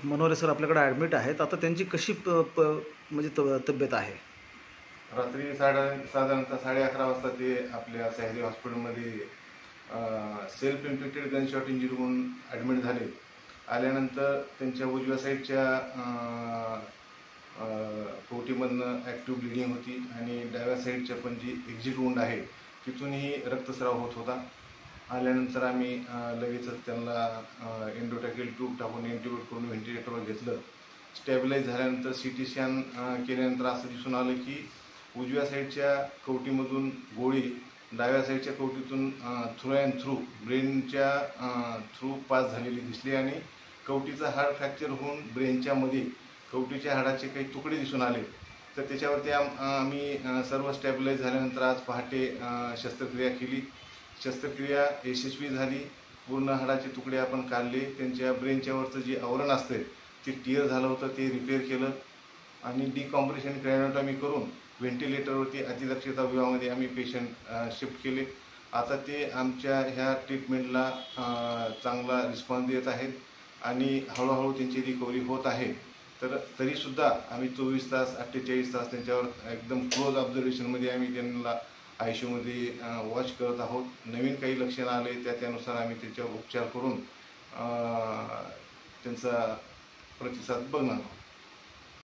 मनोरे सर आपल्याकडे ॲडमिट आहेत. आता त्यांची कशी म्हणजे तब्येत आहे? रात्री साधारणतः 11:30 वाजता ते आपल्या सह्याद्री हॉस्पिटलमध्ये सेल्फ इन्फेक्टेड गनशॉट इंजुरी म्हणून ॲडमिट झाले. आल्यानंतर त्यांच्या उजव्या साईडच्या पोटीमधनं ॲक्टिव्ह ब्लिडिंग होती आणि डाव्या साईडच्या पण जी एक्झिट वुंड आहे तिथूनही रक्तस्राव होत होता. आल्यानंतर आम्ही लगेचच त्यांना एंडोटॅकियल ट्यूब टाकून इंट्युबेट करून व्हेंटिलेटरवर घेतलं. स्टॅबिलाईज झाल्यानंतर CT स्कॅन केल्यानंतर असं दिसून आलं की उजव्या साईडच्या कवटीमधून गोळी डाव्या साईडच्या कवटीतून थ्रू अँड थ्रू ब्रेनच्या थ्रू पास झालेली दिसली आणि कवटीचं हाड फ्रॅक्चर होऊन ब्रेनच्या मध्ये कवटीच्या हाडाचे काही तुकडे दिसून आले. तर त्याच्यावरती आम्ही सर्व स्टॅबिलाईज झाल्यानंतर आज पहाटे शस्त्रक्रिया केली. शस्त्रक्रिया यशस्वी झाली. पूर्ण हाडाचे तुकडे आपण काढले. त्यांच्या ब्रेनच्यावरचं जे आवरण असतं ते टिअर झालं होतं, ते रिपेअर केलं आणि डिकॉम्प्रेशन क्रायोटॉमी करून व्हेंटिलेटरवरती अतिदक्षता विभागामध्ये आम्ही पेशंट शिफ्ट केले. आता ते आमच्या ह्या ट्रीटमेंटला चांगला रिस्पॉन्स देत आहेत आणि हळूहळू त्यांची रिकव्हरी होत आहे. तर तरीसुद्धा आम्ही 24 तास 48 तास त्यांच्यावर एकदम क्लोज ऑब्झर्वेशनमध्ये आम्ही त्यांना ICUमध्ये वॉच करत आहोत. नवीन काही लक्षणं आले त्यानुसार आम्ही त्याच्यावर उपचार करून त्यांचा प्रतिसाद बघणार आहोत.